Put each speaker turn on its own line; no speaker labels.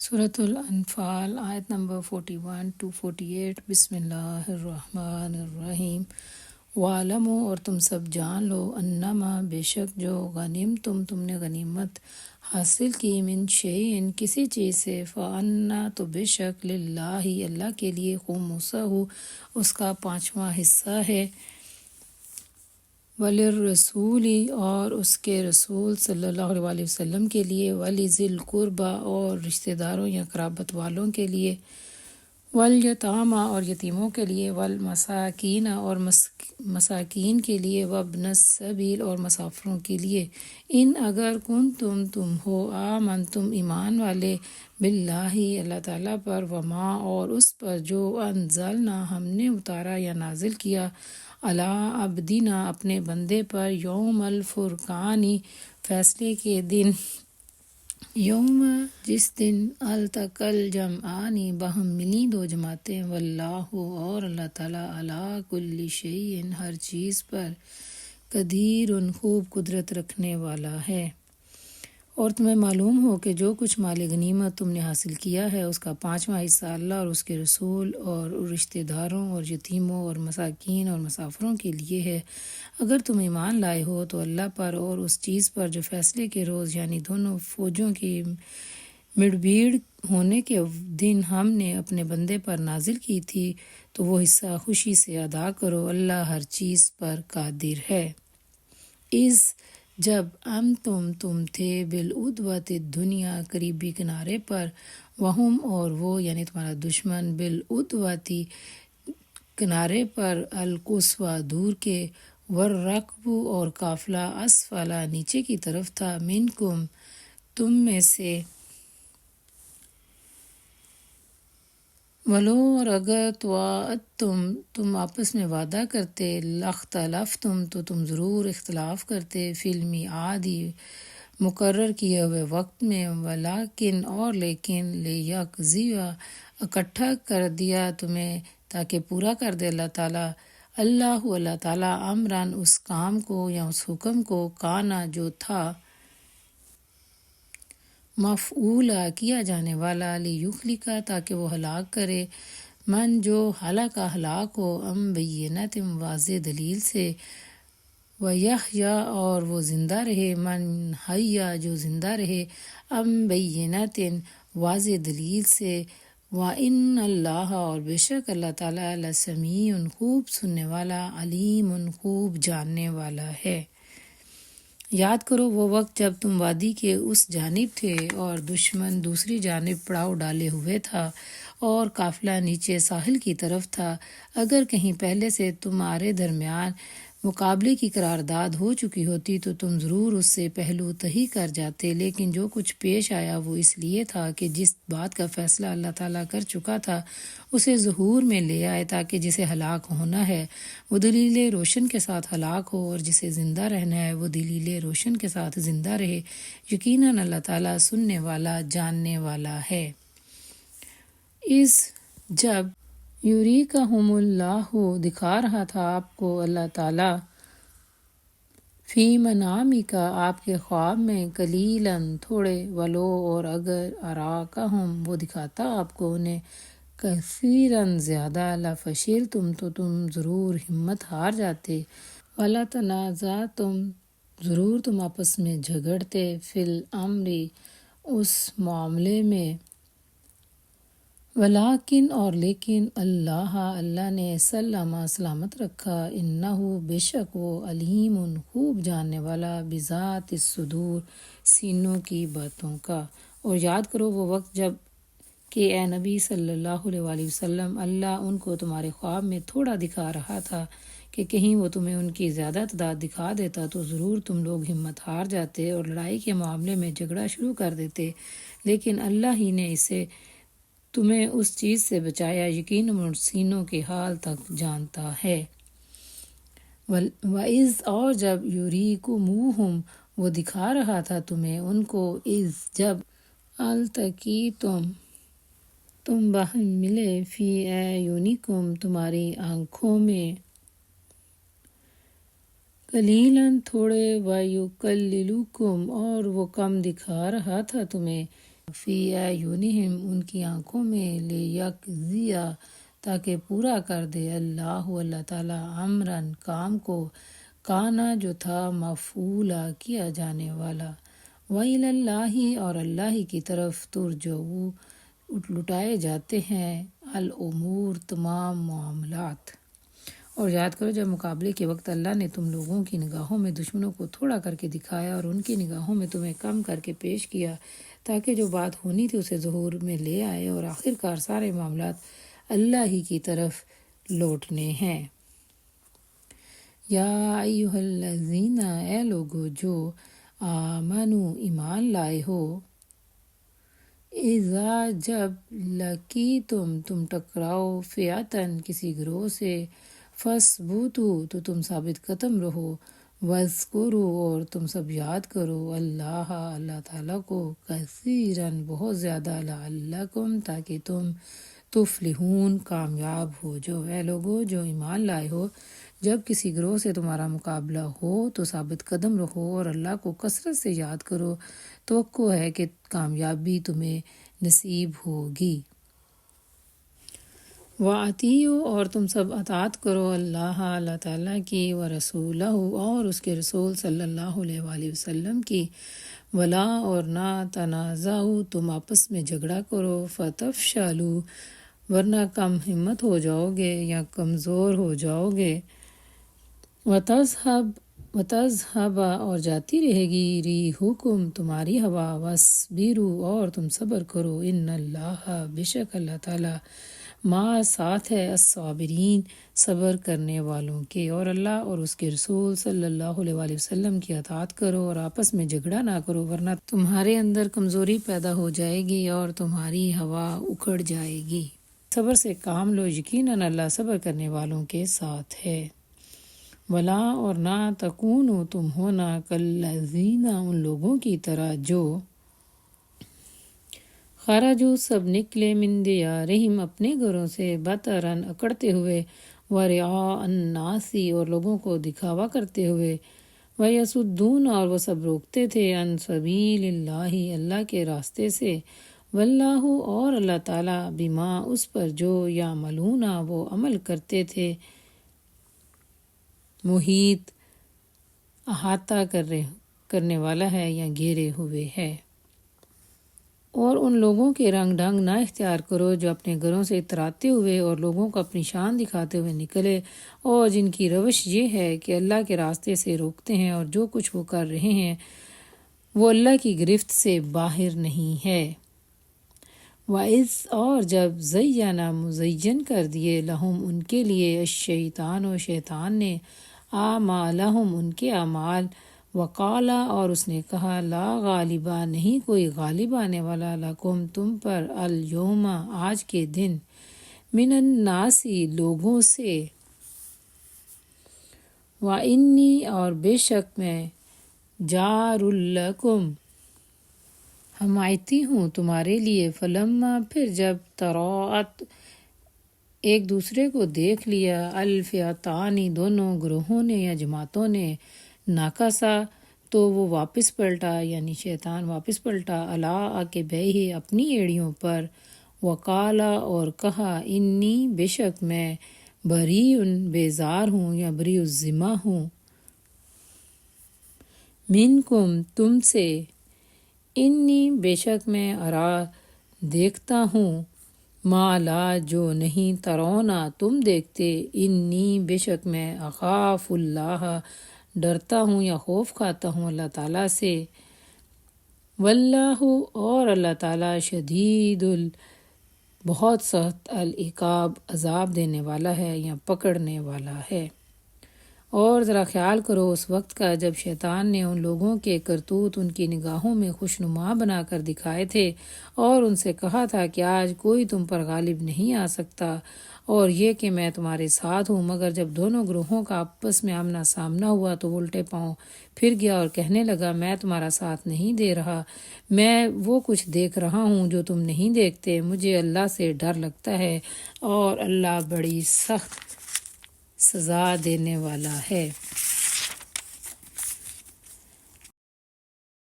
سورۃ الانفال آیت number 41 to 48۔ بسم اللہ الرحمن الرحیم۔ وَاعْلَمُوا، اور تم سب جان لو، انما بے شک جو تم نے غنیمت حاصل کی، من شیئن کسی چیز سے، فَأَنَّا تو بے شک للہ اللہ کے لیے، خُمُسَہُ اس کا پانچواں حصہ ہے، وَلِلرَّسُولِ اور اس کے رسول صلی اللہ علیہ وسلم کے لیے، وَلِذِی الْقُرْبَى اور رشتہ داروں یا قرابت والوں کے لیے، وَالیتامیٰ اور یتیموں کے لیے، وَالْمَسَاکِینَ اور مساکین کے لیے، وَابْنَ السَّبِیلِ اور مسافروں کے لیے، ان اگر کنتم تم ہو، آمنتم ایمان والے، باللہ اللہ تعالیٰ پر، وما اور اس پر جو انزلنا ہم نے اتارا یا نازل کیا، علی عبدنا اپنے بندے پر، یوم الفرقان فیصلے کے دن، یوم جس دن التقى الجمعان باہم ملی دو جماعتیں، واللہ اور اللہ تعالیٰ، علی کل شیء ہر چیز پر، قدیر خوب قدرت رکھنے والا ہے۔ اور تمہیں معلوم ہو کہ جو کچھ مال غنیمت تم نے حاصل کیا ہے، اس کا پانچواں حصہ اللہ اور اس کے رسول اور رشتہ داروں اور یتیموں اور مساکین اور مسافروں کے لیے ہے، اگر تم ایمان لائے ہو تو اللہ پر اور اس چیز پر جو فیصلے کے روز یعنی دونوں فوجوں کی مڑبھیڑ ہونے کے دن ہم نے اپنے بندے پر نازل کی تھی، تو وہ حصہ خوشی سے ادا کرو، اللہ ہر چیز پر قادر ہے۔ جب تم تھے بالعدوۃ الدنیا قریبی کنارے پر، وہم اور وہ یعنی تمہارا دشمن، بالعدوۃ کنارے پر، القصویٰ دور کے، والرکب اور قافلہ، اسفل نیچے کی طرف تھا، منکم تم میں سے، ولو اور اگر تواعدتم تم آپس میں وعدہ کرتے، لاختلفتم تو تم ضرور اختلاف کرتے، فی المیعاد مقرر کیے ہوئے وقت میں، ولیکن اور لیکن، لیقضی اکٹھا کر دیا تمہیں تاکہ پورا کر دے اللہ تعالیٰ امرن اس کام کو یا اس حکم کو، کانا جو تھا، مفعولا کیا جانے والا، لیہلک تاکہ وہ ہلاک کرے، من جو ہلاک ہو، بینۃ واضح دلیل سے، ویحییٰ اور وہ زندہ رہے، من حییٰ جو زندہ رہے، بینۃ واضح دلیل سے، وَإِنَّ اللَّهَ اور بے شک اللہ تعالیٰ، لسمیع خوب سننے والا، علیم خوب جاننے والا ہے۔ یاد کرو وہ وقت جب تم وادی کے اس جانب تھے اور دشمن دوسری جانب پڑاؤ ڈالے ہوئے تھا، اور قافلہ نیچے ساحل کی طرف تھا، اگر کہیں پہلے سے تمہارے درمیان مقابلے کی قرارداد ہو چکی ہوتی تو تم ضرور اس سے پہلو تہی کر جاتے، لیکن جو کچھ پیش آیا وہ اس لیے تھا کہ جس بات کا فیصلہ اللہ تعالیٰ کر چکا تھا اسے ظہور میں لے آئے، تاکہ جسے ہلاک ہونا ہے وہ دلیل روشن کے ساتھ ہلاک ہو، اور جسے زندہ رہنا ہے وہ دلیل روشن کے ساتھ زندہ رہے، یقیناً اللہ تعالیٰ سننے والا جاننے والا ہے۔ جب یریکہم اللہ دکھا رہا تھا آپ کو اللہ تعالیٰ، فی منامک آپ کے خواب میں، قلیلاً تھوڑے، ولو اور اگر، اراکہم وہ دکھاتا آپ کو انہیں، کثیراً زیادہ، لفشلتم تو تم ضرور ہمت ہار جاتے، ولتنازعتم ضرور تم آپس میں جھگڑتے، فی الامر اس معاملے میں، ولیکن اور لیکن، اللہ نے سلامت رکھا، انہ بے شک وہ، علیم خوب جاننے والا، بذات الصدور سینوں کی باتوں کا۔ اور یاد کرو وہ وقت جب کہ اے نبی صلی اللہ علیہ وسلم، اللہ ان کو تمہارے خواب میں تھوڑا دکھا رہا تھا کہ کہیں وہ تمہیں ان کی زیادہ تعداد دکھا دیتا تو ضرور تم لوگ ہمت ہار جاتے اور لڑائی کے معاملے میں جھگڑا شروع کر دیتے، لیکن اللہ ہی نے اسے تمہیں اس چیز سے بچایا، یقیناً سینوں کے حال تک جانتا ہے۔ وَإِذْ اور جب، یُرِیکُمُوہُم وہ دکھا رہا تھا تمہیں ان کو، اذ جب، التقیتم تم باہم ملے، فی اعینکم تمہاری آنکھوں میں، قلیلاً تھوڑے، وَیُقَلِّلُکُم اور وہ کم دکھا رہا تھا تمہیں، فی اعینہم ان کی آنکھوں میں، لیقضی تاکہ پورا کر دے اللہ تعالیٰ امرن کام کو، کانا جو تھا مفعولا کیا جانے والا، وَإِلَى اللَّهِ اور اللہ کی طرف ترجعو لٹائے جاتے ہیں الامور تمام معاملات۔ اور یاد کرو جب مقابلے کے وقت اللہ نے تم لوگوں کی نگاہوں میں دشمنوں کو تھوڑا کر کے دکھایا اور ان کی نگاہوں میں تمہیں کم کر کے پیش کیا، تاکہ جو بات ہونی تھی اسے ظہور میں لے آئے، اور آخرکار سارے معاملات اللہ ہی کی طرف لوٹنے ہیں۔ یا ایہا الذین اے لوگو جو آمنو ایمان لائے ہو، اذا جب تم ٹکراؤ فئتن کسی گروہ سے، فثبتو تو تم ثابت قدم رہو، واذکروا اور تم سب یاد کرو اللہ تعالیٰ کو، کثیراً بہت زیادہ، لعلکم تاکہ تم تفلحون کامیاب ہو جو۔ اے لوگو جو ایمان لائے ہو، جب کسی گروہ سے تمہارا مقابلہ ہو تو ثابت قدم رہو اور اللہ کو کثرت سے یاد کرو، توقع ہے کہ کامیابی تمہیں نصیب ہوگی۔ وَأَطِیعُوا اور تم سب اطاعت کرو اللہ تعالیٰ کی، وَرَسُولَہُ اور اس کے رسول صلی اللہ علیہ وآلہ وسلم کی، وَلَا اور نہ تنازعوا تم آپس میں جھگڑا کرو، فَتَفْشَلُوا ورنہ کم ہمت ہو جاؤ گے یا کمزور ہو جاؤ گے، وَتَذْهَبَ اور جاتی رہے گی رِیحُکُم تمہاری ہوا، وَاصْبِرُوا اور تم صبر کرو، ان اللہ بے شک اللہ تعالیٰ مع ساتھ ہے، الصابرین صبر کرنے والوں کے۔ اور اللہ اور اس کے رسول صلی اللہ علیہ وآلہ وسلم کی اطاعت کرو اور آپس میں جھگڑا نہ کرو، ورنہ تمہارے اندر کمزوری پیدا ہو جائے گی اور تمہاری ہوا اکھڑ جائے گی۔ صبر سے کام لو، یقیناً اللہ صبر کرنے والوں کے ساتھ ہے۔ ولا اور نہ تکونوا تم ہونا کالذین ان لوگوں کی طرح جو خرجوا سب نکلے من دیارہم اپنے گھروں سے، بطرًا اکڑتے ہوئے، ورعاء الناس اور لوگوں کو دکھاوا کرتے ہوئے، ویصدون اور وہ سب روکتے تھے، عن سبیل اللہ اللہ کے راستے سے، واللہ اور اللہ تعالیٰ بما اس پر جو یعملون وہ عمل کرتے تھے، محیط احاطہ کرنے والا ہے یا گھیرے ہوئے ہے۔ اور ان لوگوں کے رنگ ڈھنگ نہ اختیار کرو جو اپنے گھروں سے اتراتے ہوئے اور لوگوں کو اپنی شان دکھاتے ہوئے نکلے، اور جن کی روش یہ ہے کہ اللہ کے راستے سے روکتے ہیں، اور جو کچھ وہ کر رہے ہیں وہ اللہ کی گرفت سے باہر نہیں ہے۔ وَإِذْ اور جب زَيَّنَ مزین کر دیے لہم ان کے لیے، الشیطان و شیطان نے، اعمالہم ان کے اعمال، وقال اور اس نے کہا، لا غالبا نہیں کوئی غالب آنے والا، لکم تم پر، الیوم آج کے دن، من الناس لوگوں سے، وانی اور بے شک میں، جار لکم حمایتی ہوں تمہارے لیے، فلما پھر جب تراءت ایک دوسرے کو دیکھ لیا، الفئتان دونوں گروہوں نے یا جماعتوں نے، ناکسا تو وہ واپس پلٹا، یعنی شیطان واپس پلٹا، علی عقبیہ اپنی ایڑیوں پر، وقالا اور کہا، انی بے شک میں، بریء بیزار ہوں یا بریء الذمہ ہوں، منکم تم سے، انی بے شک میں، ارا دیکھتا ہوں، ما لا جو نہیں، ترونا تم دیکھتے، انی بے شک میں، اخاف اللہ ڈرتا ہوں یا خوف کھاتا ہوں اللہ تعالیٰ سے، واللہ اور اللہ تعالیٰ شدید بہت سخت، العقاب عذاب دینے والا ہے یا پکڑنے والا ہے۔ اور ذرا خیال کرو اس وقت کا جب شیطان نے ان لوگوں کے کرتوت ان کی نگاہوں میں خوشنما بنا کر دکھائے تھے، اور ان سے کہا تھا کہ آج کوئی تم پر غالب نہیں آ سکتا، اور یہ کہ میں تمہارے ساتھ ہوں۔ مگر جب دونوں گروہوں کا آپس میں آمنا سامنا ہوا تو وہ الٹے پاؤں پھر گیا اور کہنے لگا، میں تمہارا ساتھ نہیں دے رہا، میں وہ کچھ دیکھ رہا ہوں جو تم نہیں دیکھتے، مجھے اللہ سے ڈر لگتا ہے، اور اللہ بڑی سخت سزا دینے والا ہے۔